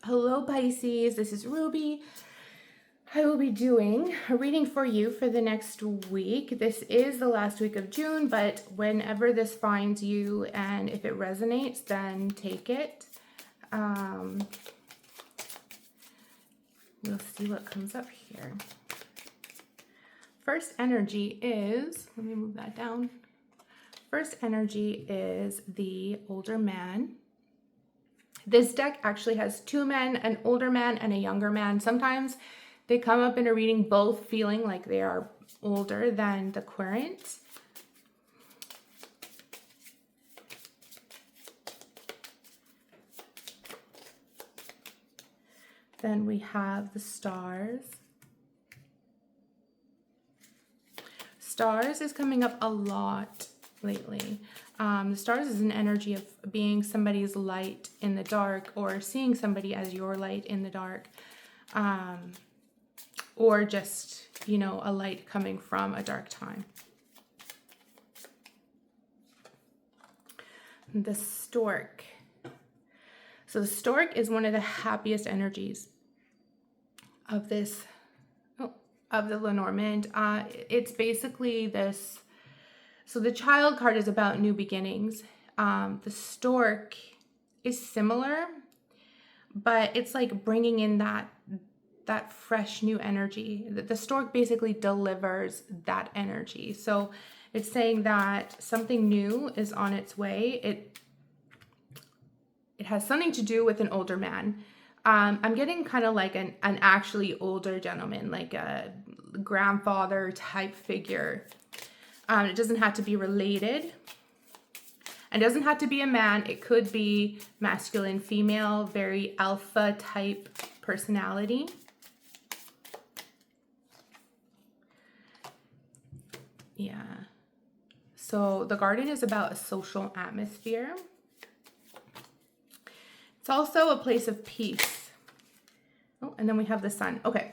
Hello Pisces, this is Ruby. I will be doing a reading for you for the next week. This is the last week of June, but whenever this finds you and if it resonates, then take it. We'll see what comes up here. First energy is, let me move that down. First energy is the older man. This deck actually has two men, an older man and a younger man. Sometimes they come up in a reading both feeling like they are older than the current. Then we have the stars. Stars is coming up a lot lately. The stars is an energy of being somebody's light in the dark, or seeing somebody as your light in the dark, or just, you know, a light coming from a dark time. The stork. So the stork is one of the happiest energies of this, of the Lenormand. It's basically this. So the child card is about new beginnings. The stork is similar, but it's like bringing in that fresh new energy. The stork basically delivers that energy. So it's saying that something new is on its way. It has something to do with an older man. I'm getting kind of like an actually older gentleman, like a grandfather type figure. It doesn't have to be related. It doesn't have to be a man. It could be masculine, female, very alpha type personality. Yeah. So the garden is about a social atmosphere. It's also a place of peace. Oh, and then we have the sun. Okay.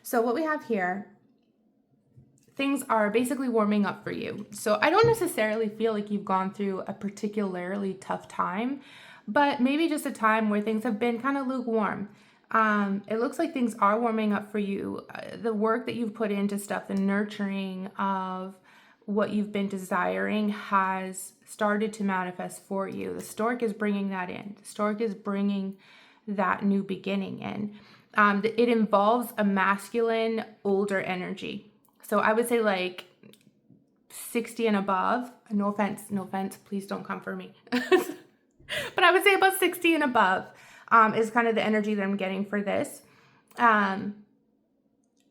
So what we have here, things are basically warming up for you. So I don't necessarily feel like you've gone through a particularly tough time, but maybe just a time where things have been kind of lukewarm. It looks like things are warming up for you. The work that you've put into stuff, the nurturing of what you've been desiring has started to manifest for you. The stork is bringing that in. The stork is bringing that new beginning in. It involves a masculine, older energy. So I would say like 60 and above. No offense, please don't come for me. But I would say about 60 and above is kind of the energy that I'm getting for this.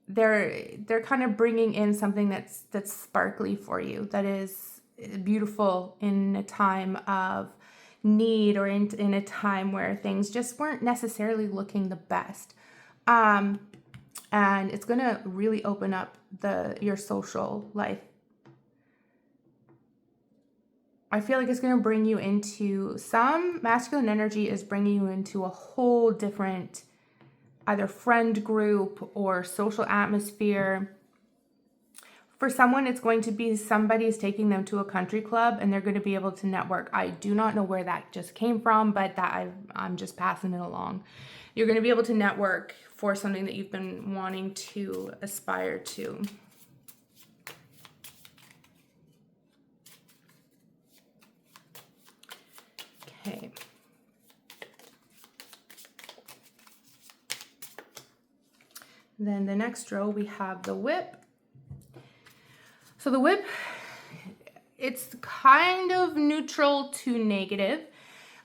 They're kind of bringing in something that's sparkly for you, that is beautiful in a time of need, or in a time where things just weren't necessarily looking the best. And it's going to really open up your social life. I feel like it's going to bring you into, some masculine energy is bringing you into a whole different either friend group or social atmosphere. For someone, it's going to be somebody's taking them to a country club and they're going to be able to network. I do not know where that just came from, but I'm just passing it along. You're going to be able to network for something that you've been wanting to aspire to. Okay. Then the next row, we have the whip. So the whip, it's kind of neutral to negative.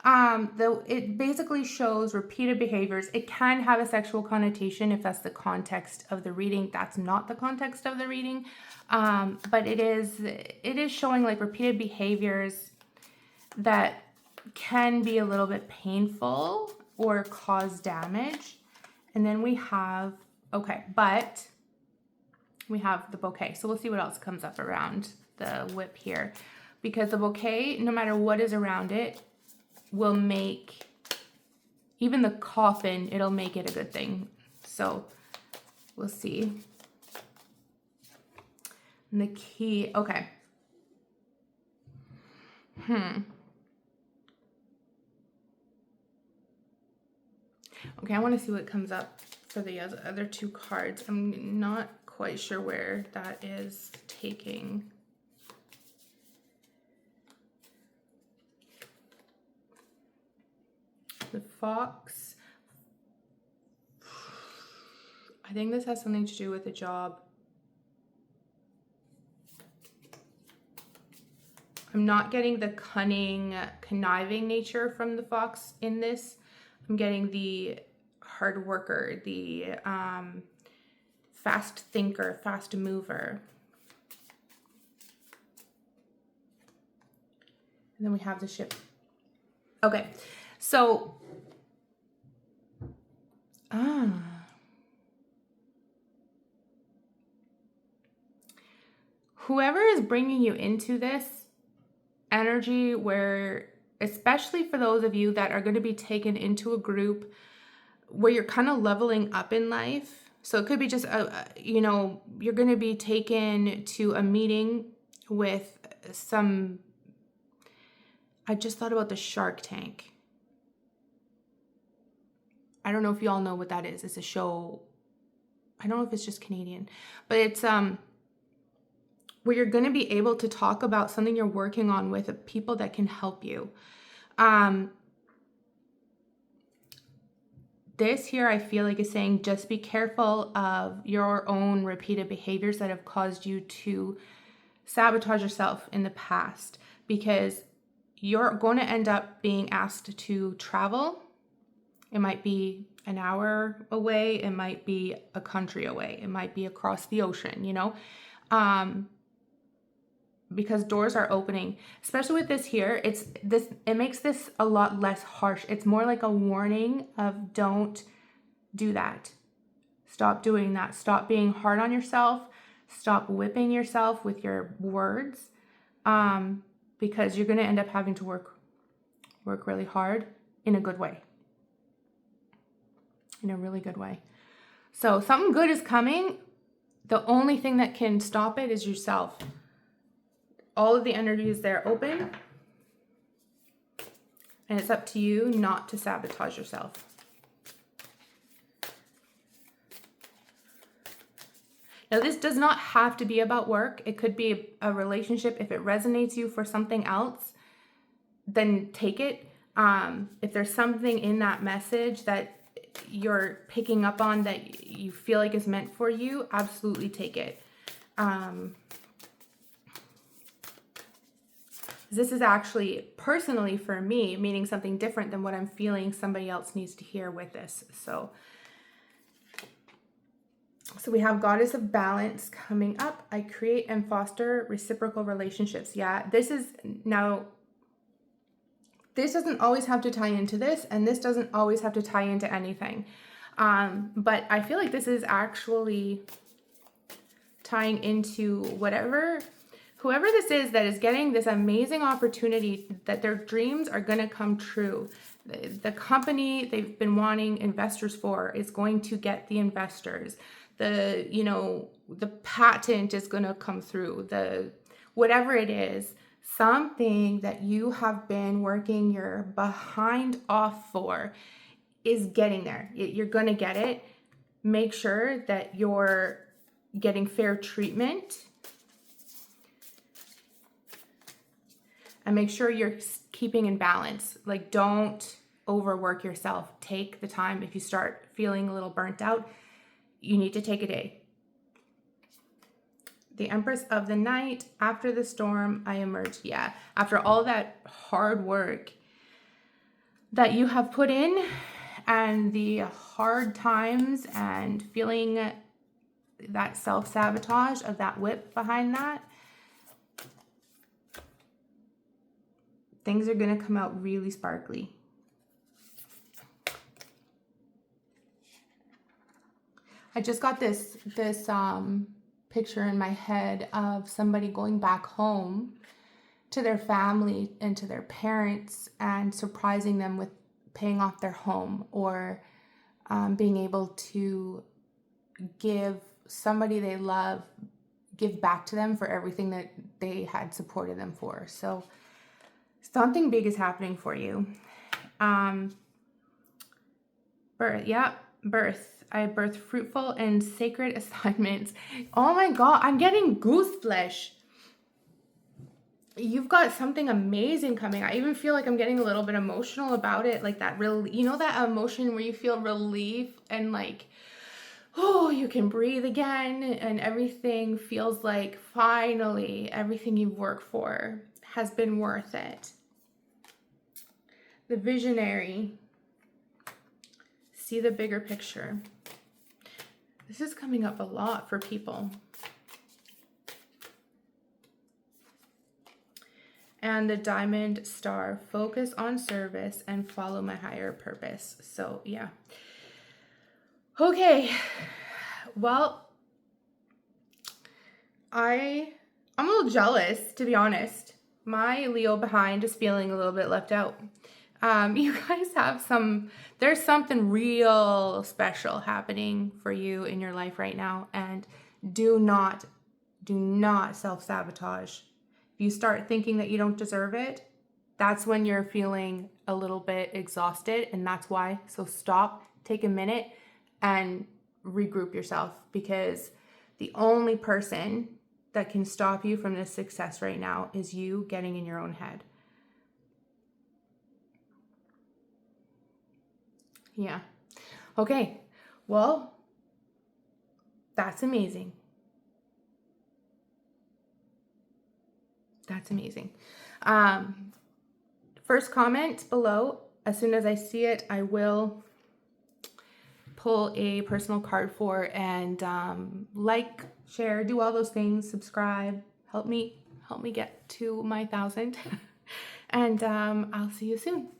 Though it basically shows repeated behaviors. It can have a sexual connotation if that's the context of the reading. That's not the context of the reading. But it is showing like repeated behaviors that can be a little bit painful or cause damage. And then we have, but we have the bouquet. So we'll see what else comes up around the whip here. Because the bouquet, no matter what is around it, will make, even the coffin, it'll make it a good thing. So we'll see. And the key, okay. Okay, I want to see what comes up for the other two cards. I'm not quite sure where that is taking. The Fox. I think this has something to do with a job. I'm not getting the cunning, conniving nature from the Fox in this. I'm getting the hard worker, the fast thinker, fast mover. And then we have the Ship. Okay, so whoever is bringing you into this energy, where, especially for those of you that are going to be taken into a group where you're kind of leveling up in life. So it could be just, you know, you're going to be taken to a meeting with some, I just thought about the Shark Tank. I don't know if you all know what that is. It's a show. I don't know if it's just Canadian, but it's where you're going to be able to talk about something you're working on with people that can help you. This here, I feel like, is saying just be careful of your own repeated behaviors that have caused you to sabotage yourself in the past, because you're going to end up being asked to travel. It might be an hour away. It might be a country away. It might be across the ocean, you know, because doors are opening, especially with this here. It makes this a lot less harsh. It's more like a warning of don't do that. Stop doing that. Stop being hard on yourself. Stop whipping yourself with your words, because you're going to end up having to work really hard in a good way. In a really good way. So something good is coming. The only thing that can stop it is yourself. All of the energies there open. And it's up to you not to sabotage yourself. Now, this does not have to be about work. It could be a relationship. If it resonates you for something else, then take it. If there's something in that message that you're picking up on that you feel like is meant for you, absolutely take it. This is actually personally for me meaning something different than what I'm feeling somebody else needs to hear with this. So we have Goddess of Balance coming up. I create and foster reciprocal relationships. Yeah, this doesn't always have to tie into this, and this doesn't always have to tie into anything. But I feel like this is actually tying into whoever this is that is getting this amazing opportunity, that their dreams are going to come true. The company they've been wanting investors for is going to get the investors. The patent is going to come through. Whatever it is, something that you have been working your behind off for is getting there. You're going to get it. Make sure that you're getting fair treatment. And make sure you're keeping in balance. Like, don't overwork yourself. Take the time. If you start feeling a little burnt out, you need to take a day. The Empress of the Night. After the storm, I emerged. Yeah, after all that hard work that you have put in, and the hard times, and feeling that self-sabotage of that whip behind that, things are going to come out really sparkly. I just got this picture in my head of somebody going back home to their family and to their parents and surprising them with paying off their home, or being able to give somebody they love, give back to them for everything that they had supported them for. So something big is happening for you. Birth. Yeah. Birth. I birth fruitful and sacred assignments. Oh my God. I'm getting goose flesh. You've got something amazing coming. I even feel like I'm getting a little bit emotional about it. Like that you know, that emotion where you feel relief and like, oh, you can breathe again and everything feels like finally everything you've worked for has been worth it. The visionary. See the bigger picture. This is coming up a lot for people. And the diamond star. Focus on service and follow my higher purpose. So yeah. Okay. Well, I'm a little jealous, to be honest. My Leo behind is feeling a little bit left out. You guys have there's something real special happening for you in your life right now. And do not self-sabotage. If you start thinking that you don't deserve it, that's when you're feeling a little bit exhausted, and that's why. So stop, take a minute, and regroup yourself, because the only person that can stop you from this success right now is you getting in your own head. Yeah. Okay. Well, that's amazing. That's amazing. First comment below. As soon as I see it, I will pull a personal card for, and like, share, do all those things, subscribe, help me get to my 1,000. And I'll see you soon.